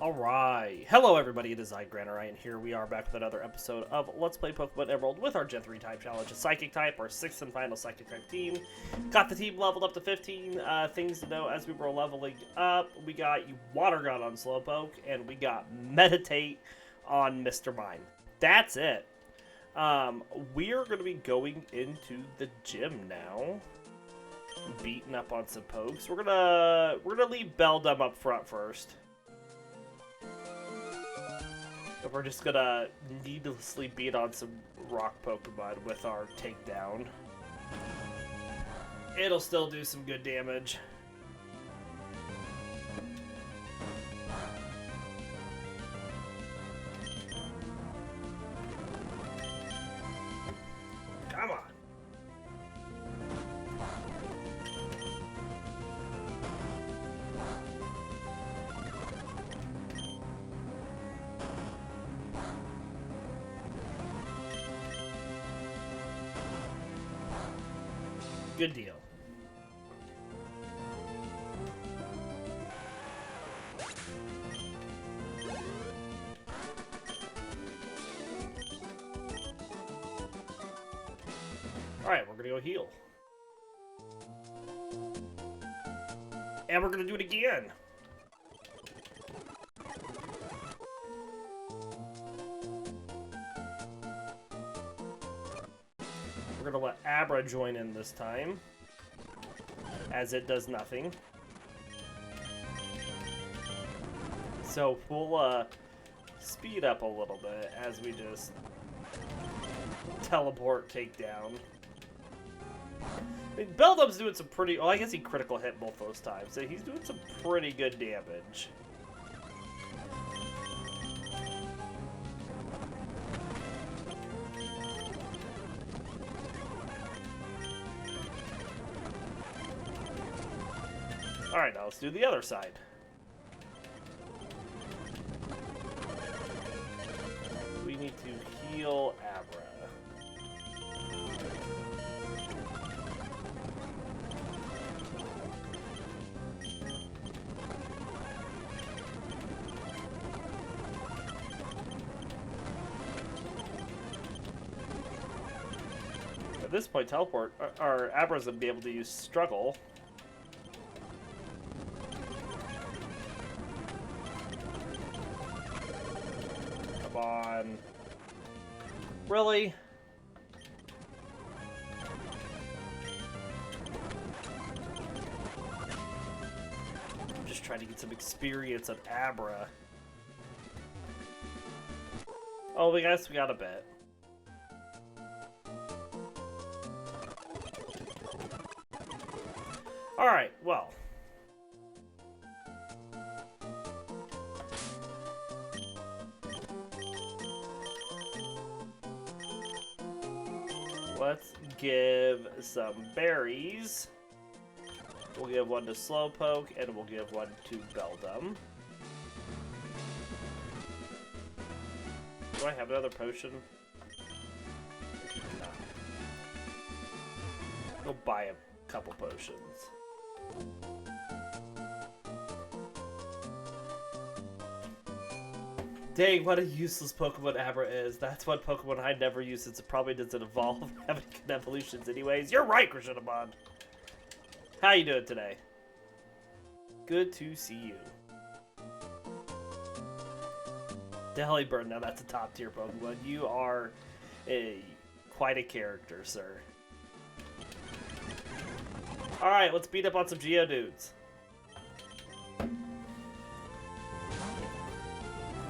Alright, hello everybody, it is I, Granorite, and here we are back with another episode of Let's Play Pokemon Emerald with our Gen 3 type challenge, a Psychic type, our 6th and final Psychic type team. Got the team leveled up to 15, things to know as we were leveling up. We got Water Gun on Slowpoke, and we got Meditate on Mr. Mime. That's it. We're going to be going into the gym now, beating up on some pokes. We're gonna leave Beldum up front first. We're just gonna needlessly beat on some rock Pokemon with our takedown. It'll still do some good damage. Come on. Good deal. Alright, we're gonna go heal. And we're gonna do it again. We're gonna let Abra join in this time, as it does nothing. So we'll speed up a little bit as we just teleport takedown. I mean, Beldum's doing some pretty... Well, I guess he critical hit both those times, so he's doing some pretty good damage. Alright, now let's do the other side. We need to heal Abra. At this point, teleport, or Abra's gonna be able to use Struggle. On. Really? I'm just trying to get some experience of Abra. Oh, I guess we got a bit. Alright, well. Let's give some berries. We'll give one to Slowpoke, and we'll give one to Beldum. Do I have another potion? No. Go buy a couple potions. Dang, what a useless Pokemon Abra is. That's one Pokemon I never use since it probably doesn't evolve having good evolutions anyways. You're right, Krishnamon. How you doing today? Good to see you. Delibird, now that's a top tier Pokemon. You are quite a character, sir. Alright, let's beat up on some Geodudes.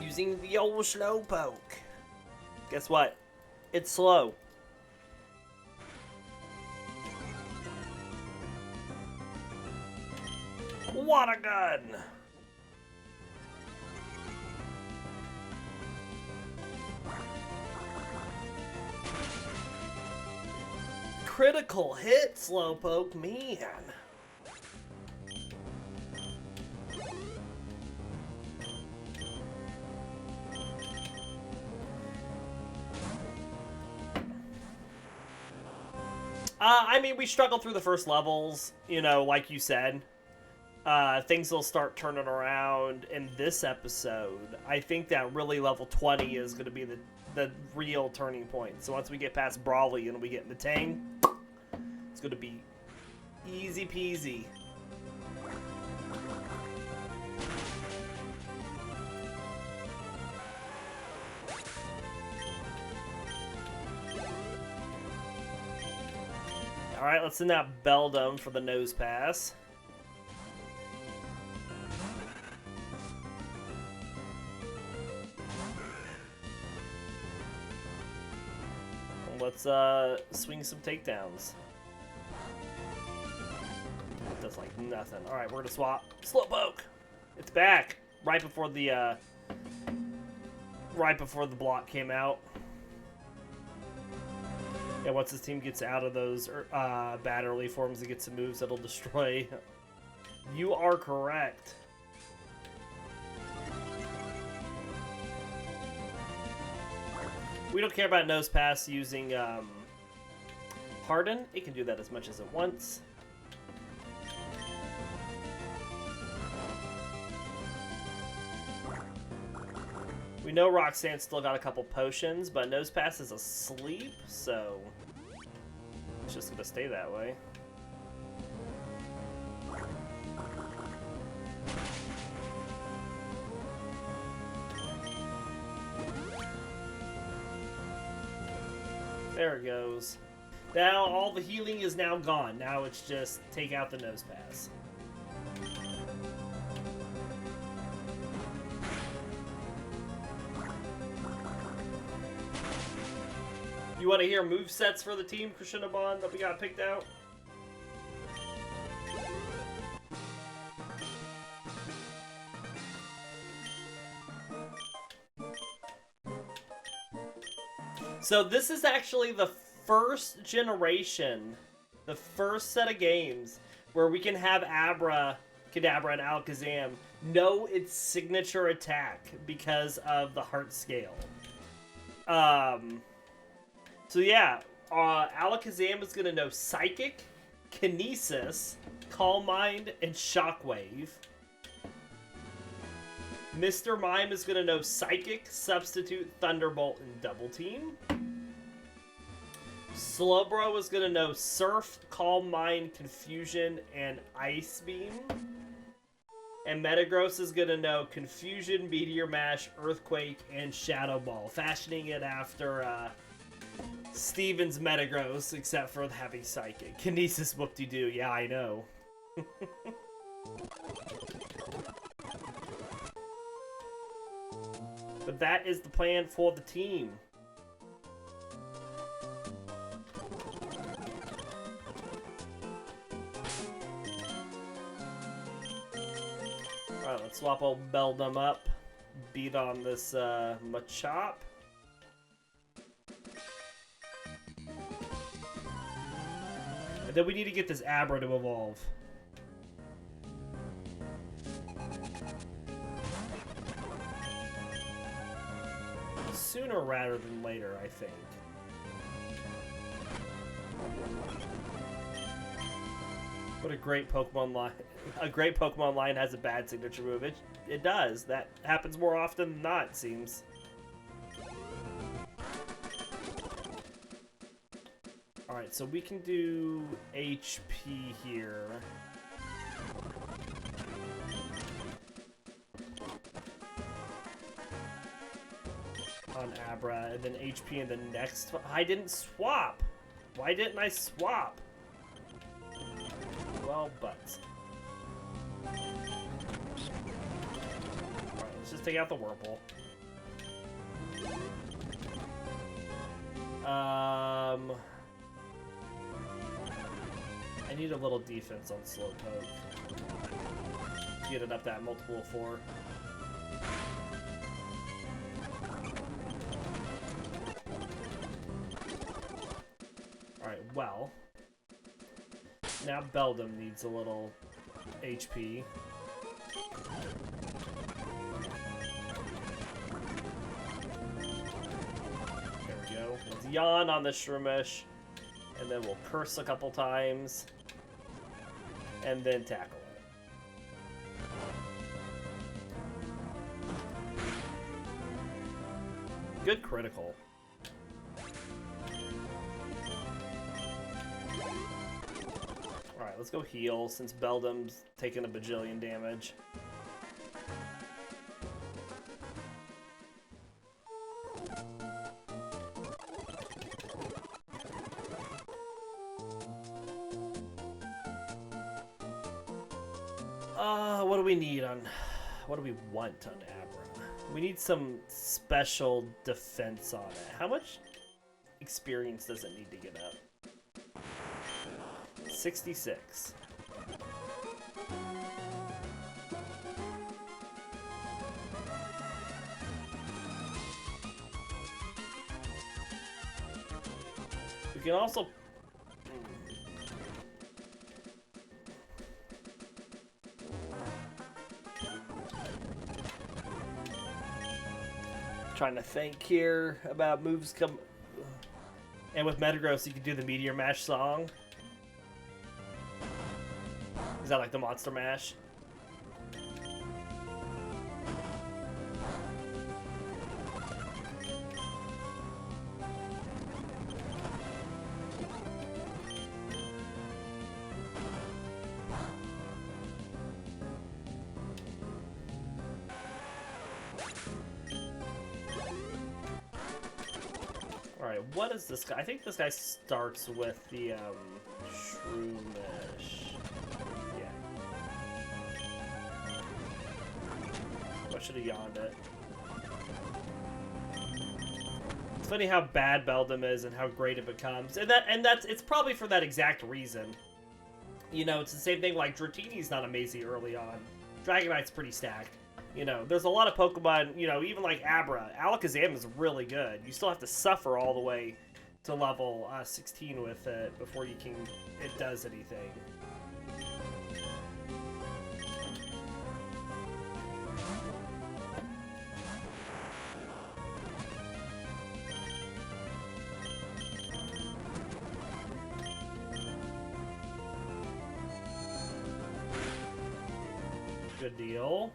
Using the old Slowpoke. Guess what? It's slow. Water Gun! Critical hit, Slowpoke, man. I mean, we struggled through the first levels, you know, like you said. things will start turning around in this episode. I think that really level 20 is going to be the real turning point. So once we get past Brawly and we get Matang, it's going to be easy peasy. Alright, let's send out Beldum for the nose pass. Let's swing some takedowns. It does like nothing. Alright, we're gonna swap. Slowpoke! It's back! Right before the block came out. Yeah, once his team gets out of those bad early forms and gets some moves that'll destroy. You are correct. We don't care about nose pass using Harden. It can do that as much as it wants. We know Roxanne still got a couple potions, but nose pass is asleep, so it's just gonna stay that way. There it goes. Now all the healing is now gone. Now it's just take out the nose pass. You want to hear movesets for the team, Krishinabon, that we got picked out? So this is actually the first generation, the first set of games where we can have Abra, Kadabra, and Alakazam know its signature attack because of the heart scale. So yeah, Alakazam is going to know Psychic, Kinesis, Calm Mind, and Shockwave. Mr. Mime is going to know Psychic, Substitute, Thunderbolt, and Double Team. Slowbro is going to know Surf, Calm Mind, Confusion, and Ice Beam. And Metagross is going to know Confusion, Meteor Mash, Earthquake, and Shadow Ball, fashioning it after Steven's Metagross, except for having Psychic. Kinesis whoop-de-doo, yeah, I know. But that is the plan for the team. Alright, let's swap old Beldum up. Beat on this Machop. And then we need to get this Abra to evolve. Sooner rather than later, I think. What a great Pokemon line. A great Pokemon line has a bad signature move. It does. That happens more often than not, it seems. Alright, so we can do HP here. On Abra, and then HP in the next. I didn't swap. Why didn't I swap? Well, but. Alright, let's just take out the Whirlpool. I need a little defense on Slowpoke. Get it up that multiple of 4. Alright, well. Now Beldum needs a little HP. There we go. Let's yawn on the Shroomish. And then we'll curse a couple times. And then tackle Good critical. Alright, let's go heal since Beldum's taking a bajillion damage. What do we need on... What do we want on Abra? We need some special defense on it. How much experience does it need to get up? 66. We can also... Trying to think here about moves come... And with Metagross, you can do the Meteor Mash song. Is that like the Monster Mash? Alright, what is this guy? I think this guy starts with the, Shroomish. Yeah. I should have yawned it. It's funny how bad Beldum is and how great it becomes. And it's probably for that exact reason. You know, it's the same thing like Dratini's not amazing early on. Dragonite's pretty stacked. You know, there's a lot of Pokemon, you know, even like Abra. Alakazam is really good. You still have to suffer all the way to level 16 with it before it does anything. Good deal.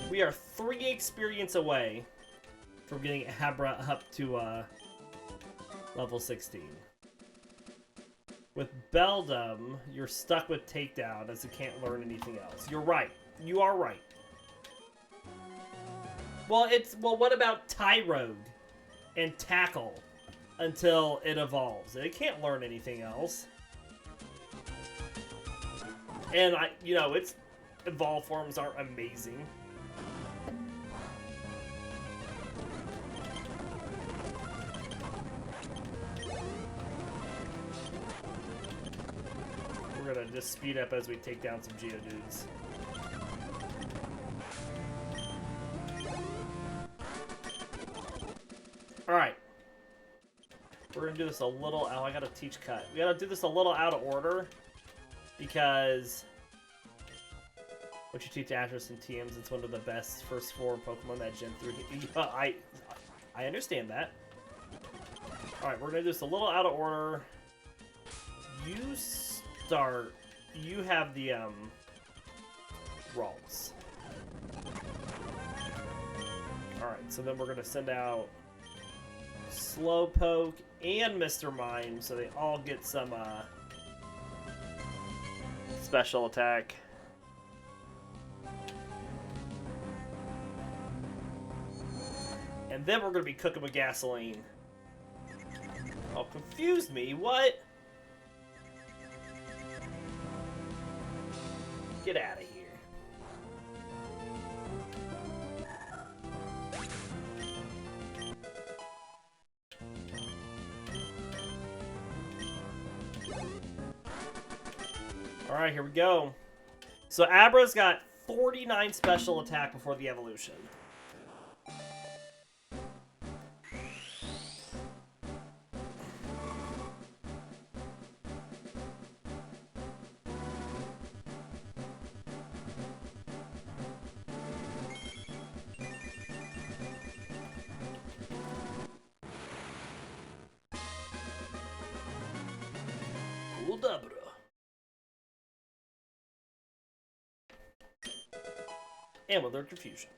We are 3 experience away from getting Abra up to level 16. With Beldum, you're stuck with Takedown as it can't learn anything else. You're right. You are right. Well, what about Tyrogue and Tackle until it evolves? It can't learn anything else. And you know, its evolved forms are amazing. We're gonna just speed up as we take down some Geodudes. Alright. We're gonna do this a little... Oh, I gotta teach cut. We gotta do this a little out of order. Because... Once you teach Atris and TMs, it's one of the best first 4 Pokemon that Gen 3... I understand that. Alright, we're gonna do this a little out of order. You start... You have the, Ralts. Alright, so then we're gonna send out Slowpoke and Mr. Mime, so they all get some, special attack. And then we're gonna be cooking with gasoline. Oh, confused me. What? Get out of here. Alright, here we go. So Abra's got 49 special attack before the evolution. Abra. And with their confusion.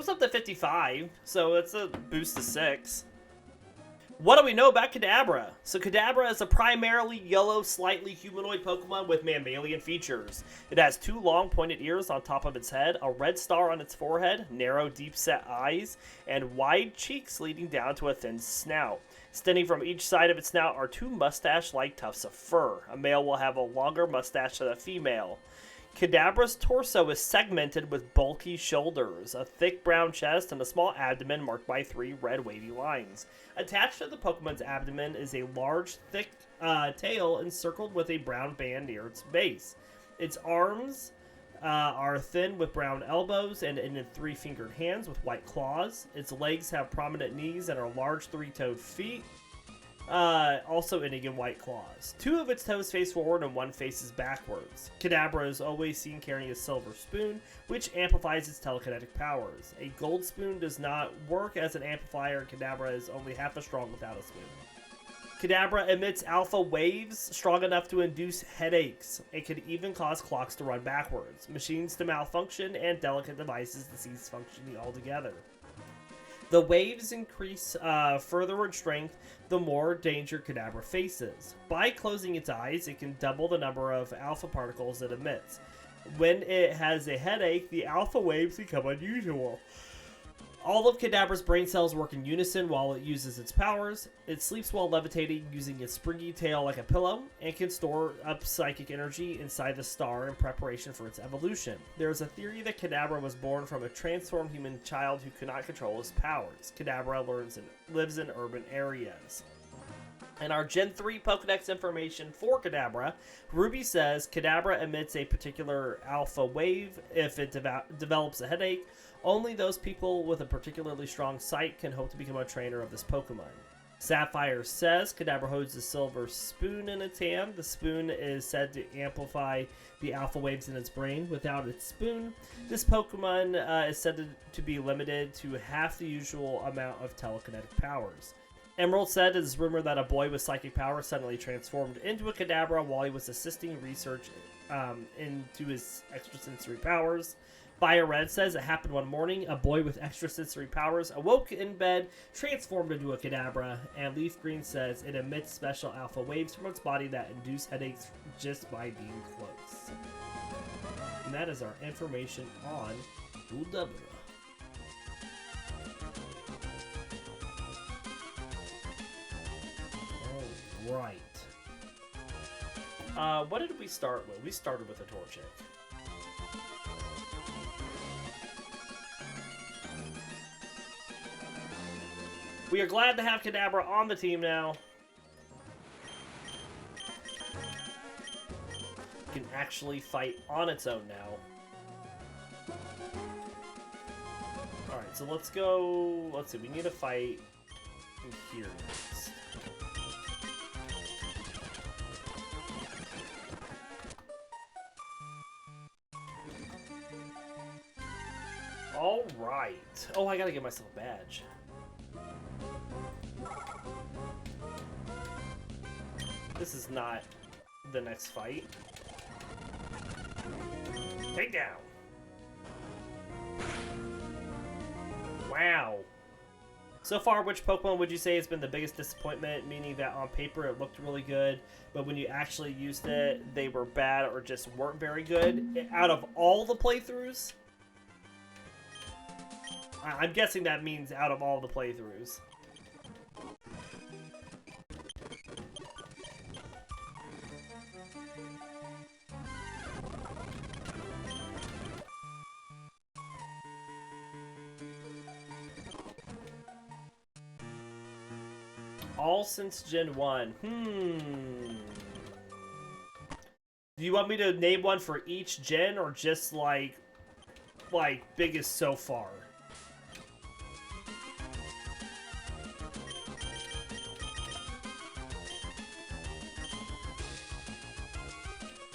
jumps up to 55, so it's a boost to 6. What do we know about Kadabra? So Kadabra is a primarily yellow, slightly humanoid Pokemon with mammalian features. It has 2 long pointed ears on top of its head, a red star on its forehead, narrow deep-set eyes, and wide cheeks leading down to a thin snout. Extending from each side of its snout are 2 mustache-like tufts of fur. A male will have a longer mustache than a female. Kadabra's torso is segmented with bulky shoulders, a thick brown chest, and a small abdomen marked by 3 red wavy lines. Attached to the Pokemon's abdomen is a large, thick tail encircled with a brown band near its base. Its arms are thin with brown elbows and ended 3-fingered hands with white claws. Its legs have prominent knees and are large 3-toed feet. Also ending in white claws. 2 of its toes face forward and 1 faces backwards. Kadabra is always seen carrying a silver spoon, which amplifies its telekinetic powers. A gold spoon does not work as an amplifier, and Kadabra is only half as strong without a spoon. Kadabra emits alpha waves strong enough to induce headaches. It could even cause clocks to run backwards, machines to malfunction, and delicate devices to cease functioning altogether. The waves increase further in strength the more danger Kadabra faces. By closing its eyes, it can double the number of alpha particles it emits. When it has a headache, the alpha waves become unusual. All of Kadabra's brain cells work in unison while it uses its powers. It sleeps while levitating using its springy tail like a pillow, and can store up psychic energy inside the star in preparation for its evolution. There is a theory that Kadabra was born from a transformed human child who could not control his powers. Kadabra lives in urban areas. In our Gen 3 Pokedex information for Kadabra, Ruby says Kadabra emits a particular alpha wave if it develops a headache. Only those people with a particularly strong sight can hope to become a trainer of this Pokemon. Sapphire says Kadabra holds a silver spoon in its hand. The spoon is said to amplify the alpha waves in its brain. Without its spoon, this Pokemon is said to be limited to half the usual amount of telekinetic powers. Emerald said it is rumored that a boy with psychic powers suddenly transformed into a Kadabra while he was assisting research into his extrasensory powers. Fire Red says it happened one morning. A boy with extrasensory powers awoke in bed, transformed into a Kadabra, and Leaf Green says it emits special alpha waves from its body that induce headaches just by being close. And that is our information on Kadabra. Right. What did we start with? We started with a Torchic. We are glad to have Kadabra on the team now. It can actually fight on its own now. Alright, so let's go... Let's see, we need to fight here next. Alright. Oh, I gotta get myself a badge. This is not the next fight. Take down. Wow. So far, which Pokemon would you say has been the biggest disappointment? Meaning that on paper it looked really good, but when you actually used it, they were bad or just weren't very good. Out of all the playthroughs? I'm guessing that means out of all the playthroughs. All since Gen 1. Do you want me to name one for each gen, or just like biggest so far?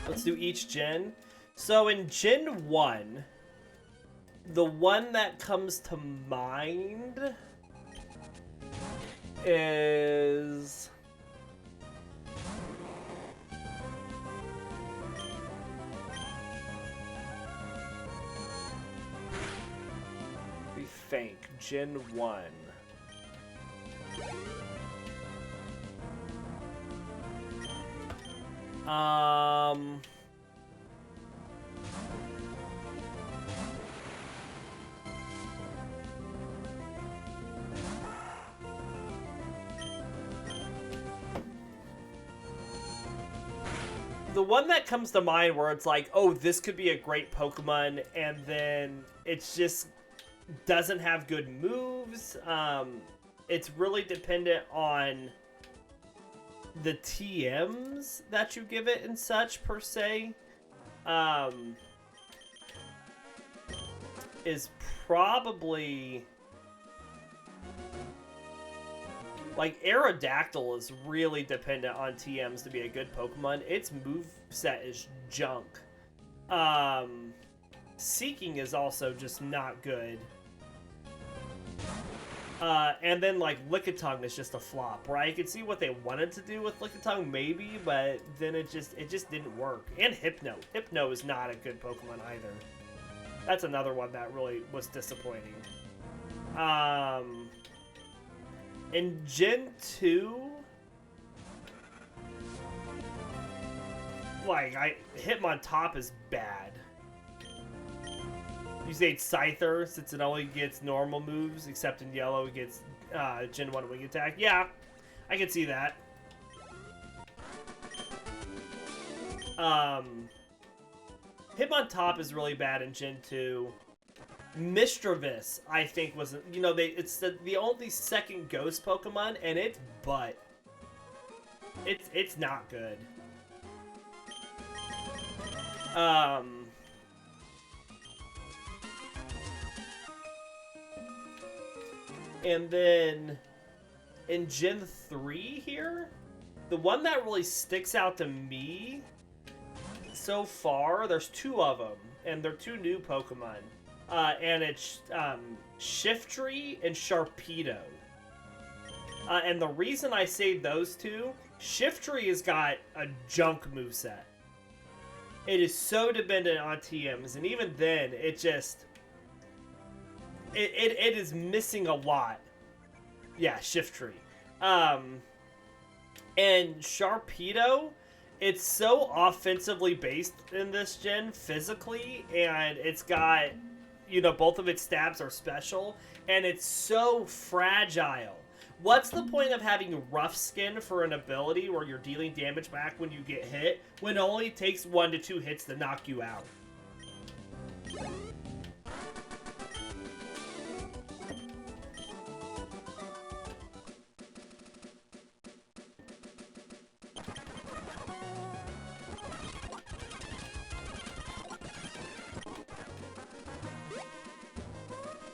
Let's do each gen. So in Gen 1, the one that comes to mind is... think. Gen 1. The one that comes to mind where it's like, oh, this could be a great Pokemon, and then it's just doesn't have good moves. It's really dependent on the TMs that you give it and such, per se. Is probably... Like, Aerodactyl is really dependent on TMs to be a good Pokemon. Its moveset is junk. Seeking is also just not good. And then, like, Lickitung is just a flop, right? I could see what they wanted to do with Lickitung, maybe, but then it just didn't work. And Hypno. Hypno is not a good Pokemon either. That's another one that really was disappointing. In Gen 2, like, Hitmontop is bad. You say Scyther, since it only gets normal moves, except in yellow it gets Gen 1 Wing Attack. Yeah, I can see that. Hitmontop is really bad in Gen 2. Mischievous, I think, was, you know, it's the only second ghost Pokemon, and it's butt. It's not good. And then in Gen 3 here, the one that really sticks out to me so far, there's two of them, and they're two new Pokemon. And it's Shiftry and Sharpedo. And the reason I say those two, Shiftry has got a junk moveset. It is so dependent on TMs, and even then, it just... It is missing a lot. Yeah, Shiftry. And Sharpedo, it's so offensively based in this gen, physically, and it's got... You know, both of its stabs are special, and it's so fragile. What's the point of having Rough Skin for an ability where you're dealing damage back when you get hit, when it only takes 1 to 2 hits to knock you out?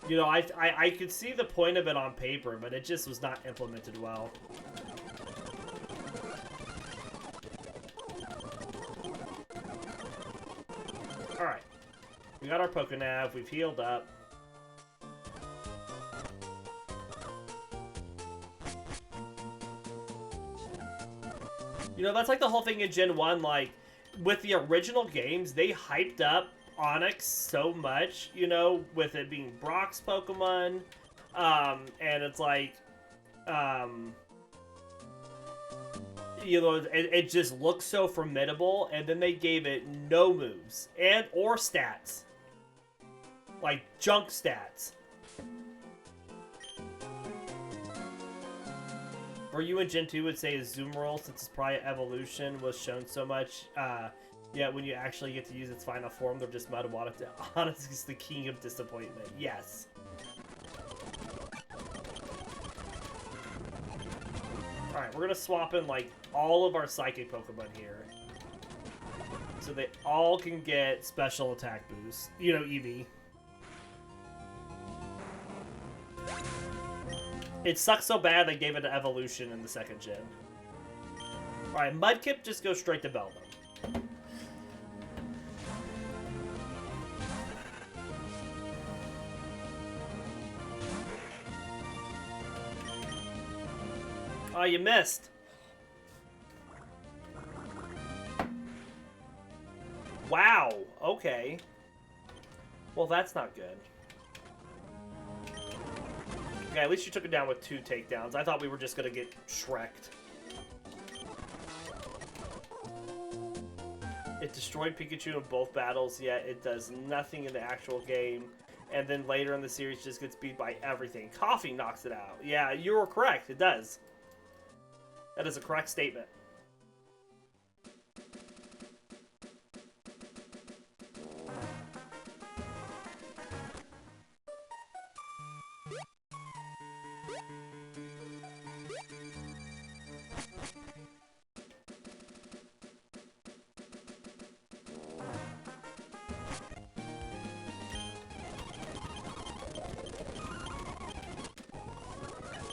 You know, I could see the point of it on paper, but it just was not implemented well. Alright. We got our Pokénav, we've healed up. You know, that's like the whole thing in Gen 1, like, with the original games, they hyped up Onyx so much, you know, with it being Brock's Pokemon, and it's like, you know, it just looks so formidable, and then they gave it no moves, or stats. Like, junk stats. For you in Gen 2 would say Azumarill, since its prior evolution was shown so much, yeah, when you actually get to use its final form, they're just mud water. Honestly, it's the king of disappointment. Yes. Alright, we're gonna swap in, like, all of our Psychic Pokemon here. So they all can get special attack boost. You know, EV. It sucks so bad they gave it an evolution in the second gen. Alright, Mudkip just goes straight to Beldum. Oh, you missed. Wow, okay. Well, that's not good. Yeah, at least you took it down with 2 takedowns. I thought we were just gonna get Shrek'd. It destroyed Pikachu in both battles, yet it does nothing in the actual game. And then later in the series just gets beat by everything. Coughing knocks it out. Yeah, you were correct. It does. That is a correct statement.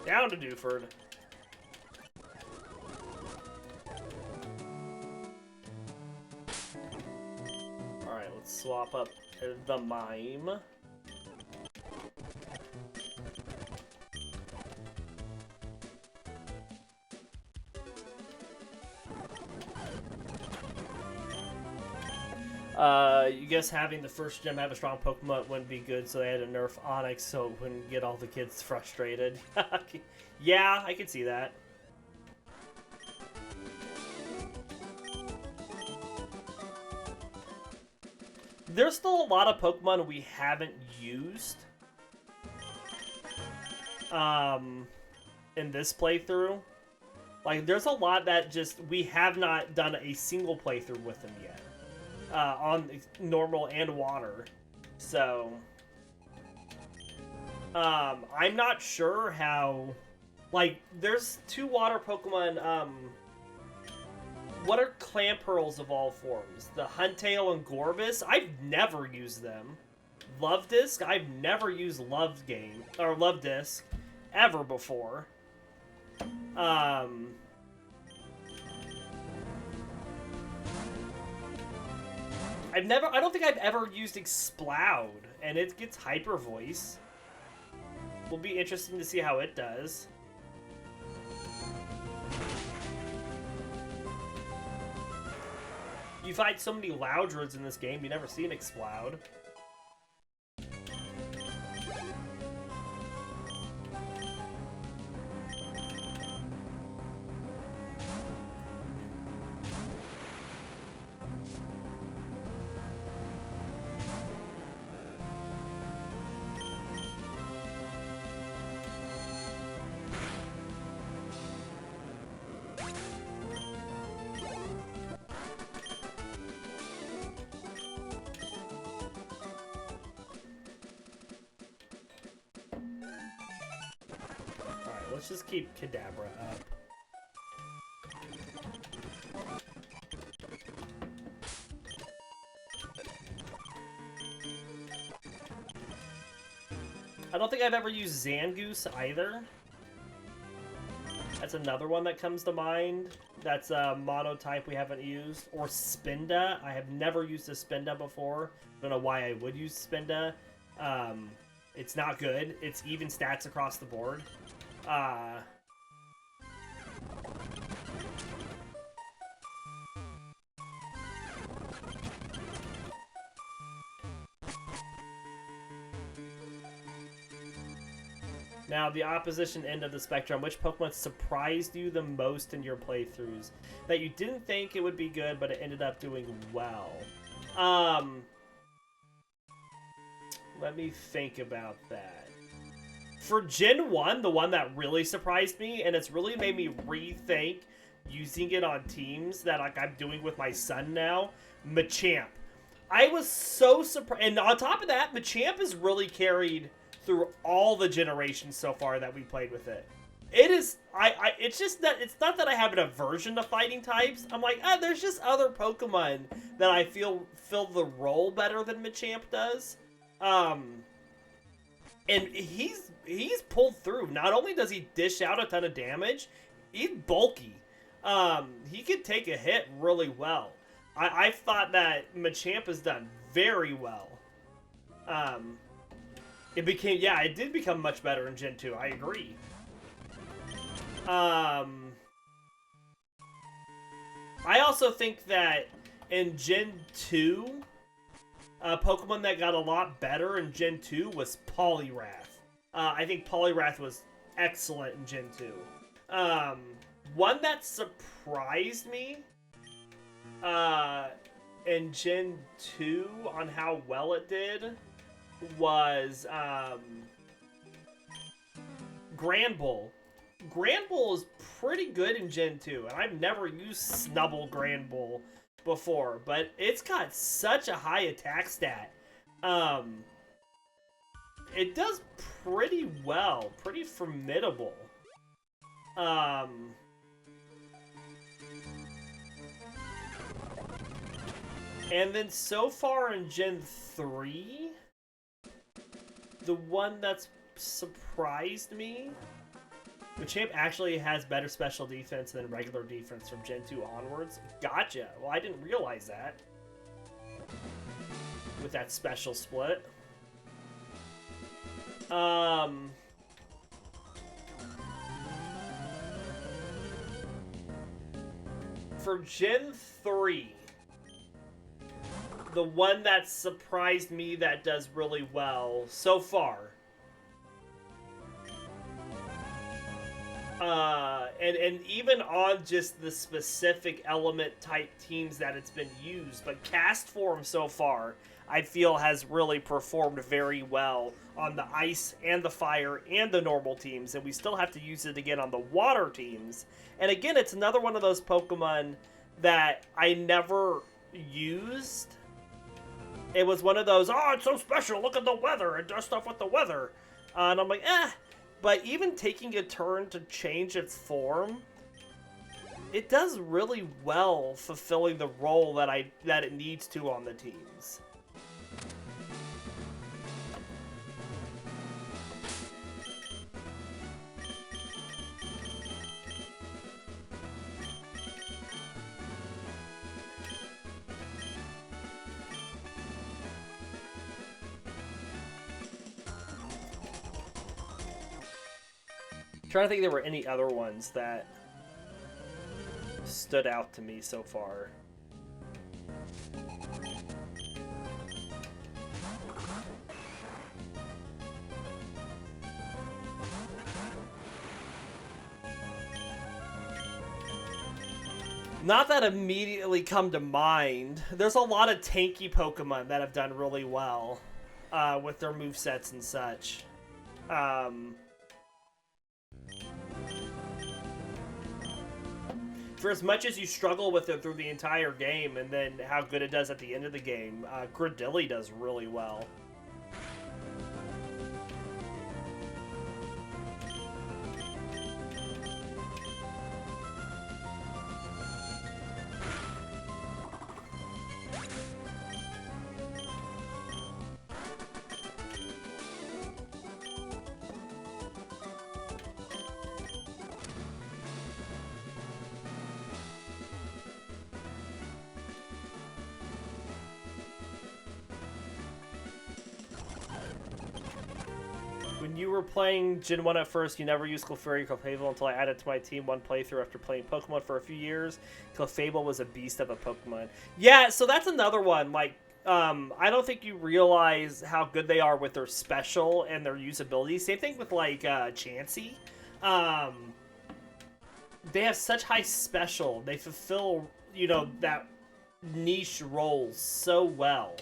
Down to Dewford. Alright, let's swap up the Mime. You guess having the first gym have a strong Pokemon wouldn't be good, so they had to nerf Onix so it wouldn't get all the kids frustrated. Yeah, I could see that. There's still a lot of Pokemon we haven't used in this playthrough. Like, there's a lot that just we have not done a single playthrough with them yet. On normal and water. So, I'm not sure how, like, there's 2 water Pokemon, what are Clamperls of all forms? The Huntail and Gorbis? I've never used them. Love Disc? I've never used Love Disc ever before. I don't think I've ever used Exploud, and it gets Hyper Voice. Will be interesting to see how it does. You fight so many Loudreds in this game, you never see an Exploud. Let's just keep Kadabra up. I don't think I've ever used Zangoose either. That's another one that comes to mind. That's a monotype we haven't used. Or Spinda. I have never used a Spinda before. I don't know why I would use Spinda. It's not good. It's even stats across the board. Now, the opposition end of the spectrum. Which Pokemon surprised you the most in your playthroughs? That you didn't think it would be good, but it ended up doing well. Let me think about that. For Gen 1, the one that really surprised me, and it's really made me rethink using it on teams that like I'm doing with my son now, Machamp. I was so surprised. And on top of that, Machamp is really carried through all the generations so far that we played with it. It is, it's just that, it's not that I have an aversion to fighting types. I'm like, there's just other Pokemon that I feel fill the role better than Machamp does. And he's pulled through. Not only does he dish out a ton of damage, he's bulky. He could take a hit really well. I thought that Machamp has done very well. It did become much better in Gen 2. I agree. I also think that in Gen 2, Pokemon that got a lot better in Gen 2 was Poliwrath. I think Poliwrath was excellent in Gen 2. One that surprised me in Gen 2 on how well it did was Granbull. Granbull is pretty good in Gen 2, and I've never used Snubbull Granbull before, but it's got such a high attack stat. It does pretty well, pretty formidable. And then so far in Gen 3, the one that's surprised me, Machamp actually has better special defense than regular defense from Gen 2 onwards. Gotcha. Well, I didn't realize that. With that special split. For Gen 3, the one that surprised me that does really well so far, and even on just the specific element type teams that it's been used, but Cast Form so far, I feel has really performed very well on the ice and the fire and the normal teams, and we still have to use it again on the water teams. And again, it's another one of those Pokemon that I never used. It was one of those, oh, it's so special, look at the weather, it does stuff with the weather. And I'm like, eh. But even taking a turn to change its form, it does really well fulfilling the role that it needs to on the teams. I'm trying to think if there were any other ones that stood out to me so far. Not that immediately come to mind. There's a lot of tanky Pokemon that have done really well with their movesets and such. For as much as you struggle with it through the entire game, and then how good it does at the end of the game, Gradilli does really well. When you were playing Gen 1 at first, you never used Clefairy or Clefable until I added to my team one playthrough after playing Pokemon for a few years. Clefable was a beast of a Pokemon. Yeah, so that's another one. Like, I don't think you realize how good they are with their special and their usability. Same thing with, like, Chansey. They have such high special. They fulfill, you know, that niche role so well.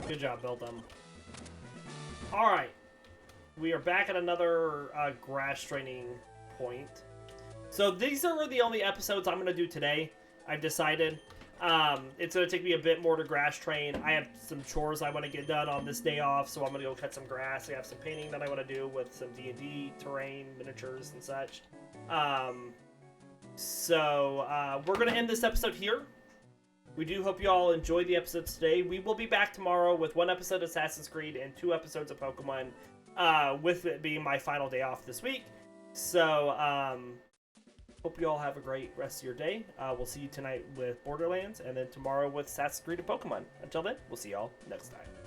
Good job, Beldum. Alright. We are back at another grass training point. So these are the only episodes I'm going to do today, I've decided. It's going to take me a bit more to grass train. I have some chores I want to get done on this day off, so I'm going to go cut some grass. I have some painting that I want to do with some D&D, terrain, miniatures, and such. So we're going to end this episode here. We do hope you all enjoyed the episodes today. We will be back tomorrow with 1 episode of Assassin's Creed and 2 episodes of Pokemon, with it being my final day off this week. So, hope you all have a great rest of your day. We'll see you tonight with Borderlands, and then tomorrow with Assassin's Creed and Pokemon. Until then, we'll see y'all next time.